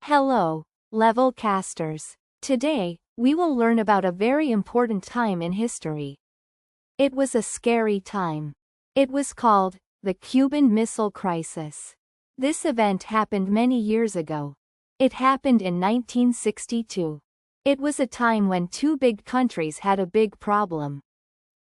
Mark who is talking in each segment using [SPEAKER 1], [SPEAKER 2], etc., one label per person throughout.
[SPEAKER 1] Hello, level casters. Today, we will learn about a very important time in history. It was a scary time. It was called the Cuban Missile Crisis. This event happened many years ago. It happened in 1962. It was a time when two big countries had a big problem.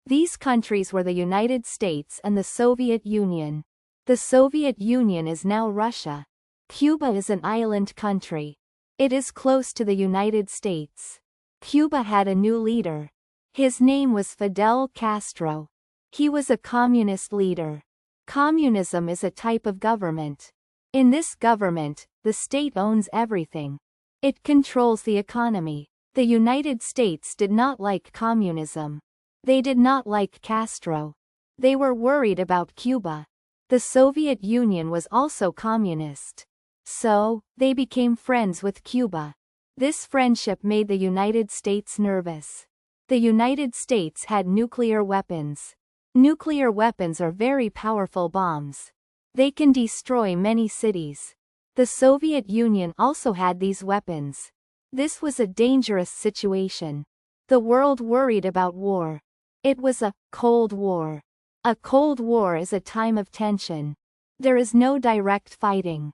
[SPEAKER 1] These countries were the United States and the Soviet Union. The Soviet Union is now Russia. Cuba is an island country. It is close to the United States. Cuba had a new leader. His name was Fidel Castro. He was a communist leader. Communism is a type of government. In this government, the state owns everything. It controls the economy. The United States did not like communism. They did not like Castro. They were worried about Cuba. The Soviet Union was also communist. So, they became friends with Cuba. This friendship made the United States nervous. The United States had nuclear weapons. Nuclear weapons are very powerful bombs. They can destroy many cities. The Soviet Union also had these weapons. This was a dangerous situation. The world worried about war. It was a Cold War. A Cold War is a time of tension. There is no direct fighting.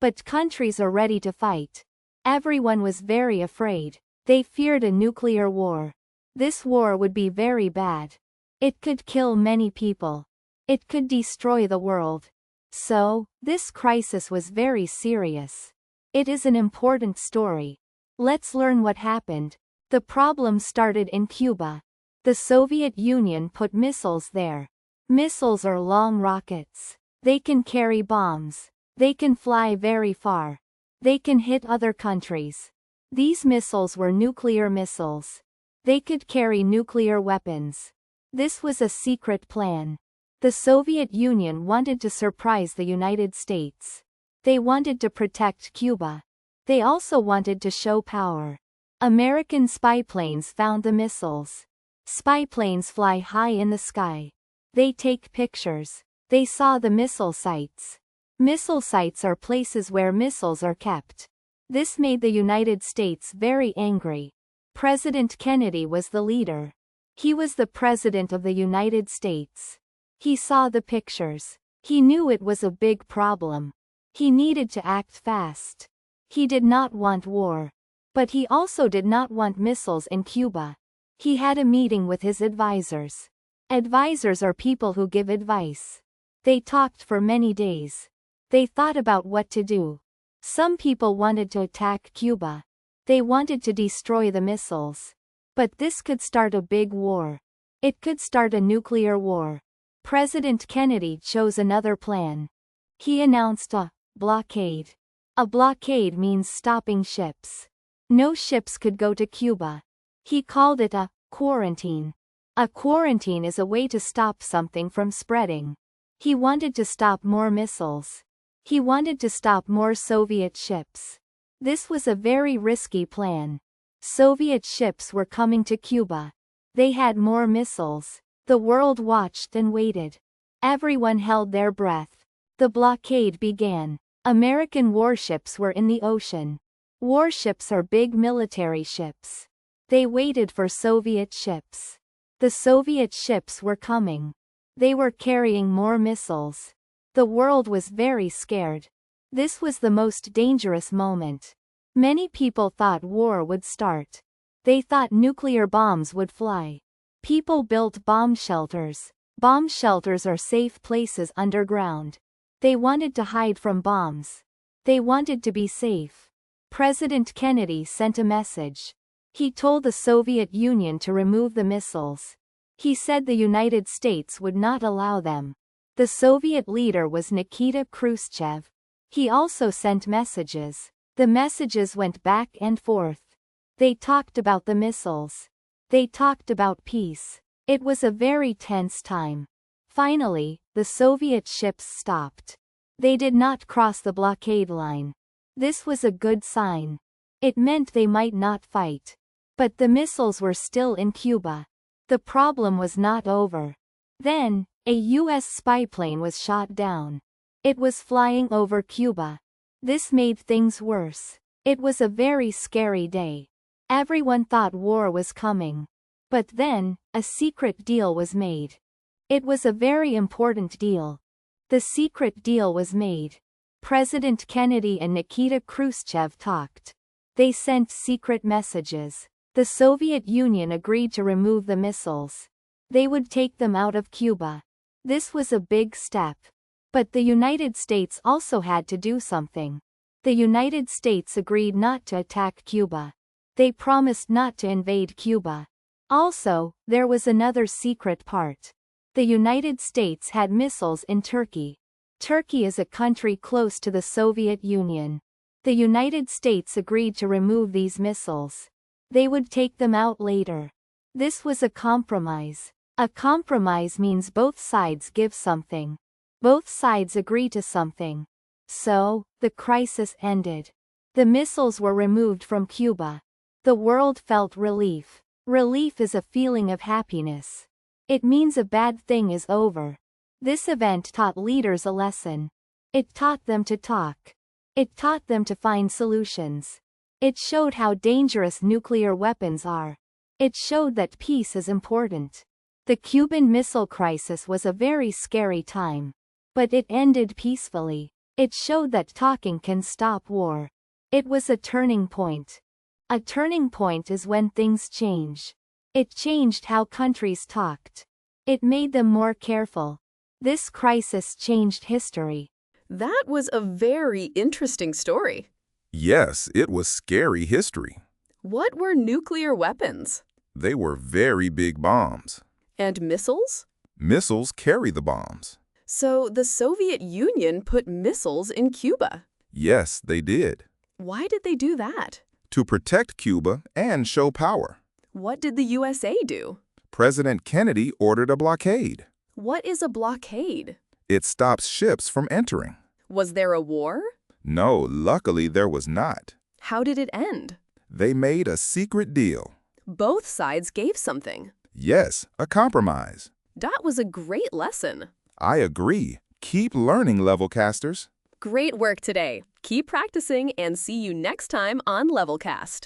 [SPEAKER 1] But countries are ready to fight. Everyone was very afraid. They feared a nuclear war. This war would be very bad. It could kill many people. It could destroy the world. So, this crisis was very serious. It is an important story. Let's learn what happened. The problem started in Cuba. The Soviet Union put missiles there. Missiles are long rockets. They can carry bombs. They can fly very far. They can hit other countries. These missiles were nuclear missiles. They could carry nuclear weapons. This was a secret plan. The Soviet Union wanted to surprise the United States. They wanted to protect Cuba. They also wanted to show power. American spy planes found the missiles. Spy planes fly high in the sky. They take pictures. They saw the missile sites. Missile sites are places where missiles are kept. This made the United States very angry. President Kennedy was the leader. He was the president of the United States. He saw the pictures. He knew it was a big problem. He needed to act fast. He did not want war. But he also did not want missiles in Cuba. He had a meeting with his advisors. Advisors are people who give advice. They talked for many days. They thought about what to do. Some people wanted to attack Cuba. They wanted to destroy the missiles. But this could start a big war. It could start a nuclear war. President Kennedy chose another plan. He announced a blockade. A blockade means stopping ships. No ships could go to Cuba. He called it a quarantine. A quarantine is a way to stop something from spreading. He wanted to stop more missiles. He wanted to stop more Soviet ships. This was a very risky plan. Soviet ships were coming to Cuba. They had more missiles. The world watched and waited. Everyone held their breath. The blockade began. American warships were in the ocean. Warships are big military ships. They waited for Soviet ships. The Soviet ships were coming. They were carrying more missiles. The world was very scared. This was the most dangerous moment. Many people thought war would start. They thought nuclear bombs would fly. People built bomb shelters. Bomb shelters are safe places underground. They wanted to hide from bombs. They wanted to be safe. President Kennedy sent a message. He told the Soviet Union to remove the missiles. He said the United States would not allow them. The Soviet leader was Nikita Khrushchev. He also sent messages. The messages went back and forth. They talked about the missiles. They talked about peace. It was a very tense time. Finally, the Soviet ships stopped. They did not cross the blockade line. This was a good sign. It meant they might not fight. But the missiles were still in Cuba. The problem was not over. Then, a U.S. spy plane was shot down. It was flying over Cuba. This made things worse. It was a very scary day. Everyone thought war was coming. But then, a secret deal was made. It was a very important deal. The secret deal was made. President Kennedy and Nikita Khrushchev talked. They sent secret messages. The Soviet Union agreed to remove the missiles. They would take them out of Cuba. This was a big step. But the United States also had to do something. The United States agreed not to attack Cuba. They promised not to invade Cuba. Also, there was another secret part. The United States had missiles in Turkey. Turkey is a country close to the Soviet Union. The United States agreed to remove these missiles. They would take them out later. This was a compromise. A compromise means both sides give something. Both sides agree to something. So, the crisis ended. The missiles were removed from Cuba. The world felt relief. Relief is a feeling of happiness. It means a bad thing is over. This event taught leaders a lesson. It taught them to talk. It taught them to find solutions. It showed how dangerous nuclear weapons are. It showed that peace is important. The Cuban Missile Crisis was a very scary time. But it ended peacefully. It showed that talking can stop war. It was a turning point. A turning point is when things change. It changed how countries talked. It made them more careful. This crisis changed history.
[SPEAKER 2] That was a very interesting story.
[SPEAKER 3] Yes, it was scary history.
[SPEAKER 2] What were nuclear weapons?
[SPEAKER 3] They were very big bombs.
[SPEAKER 2] And missiles?
[SPEAKER 3] Missiles carry the bombs.
[SPEAKER 2] So the Soviet Union put missiles in Cuba.
[SPEAKER 3] Yes, they did.
[SPEAKER 2] Why did they do that?
[SPEAKER 3] To protect Cuba and show power.
[SPEAKER 2] What did the USA do?
[SPEAKER 3] President Kennedy ordered a blockade.
[SPEAKER 2] What is a blockade?
[SPEAKER 3] It stops ships from entering.
[SPEAKER 2] Was there a war?
[SPEAKER 3] No, luckily there was not.
[SPEAKER 2] How did it end?
[SPEAKER 3] They made a secret deal.
[SPEAKER 2] Both sides gave something.
[SPEAKER 3] Yes, a compromise.
[SPEAKER 2] That was a great lesson.
[SPEAKER 3] I agree. Keep learning, Levelcasters.
[SPEAKER 2] Great work today. Keep practicing and see you next time on Levelcast.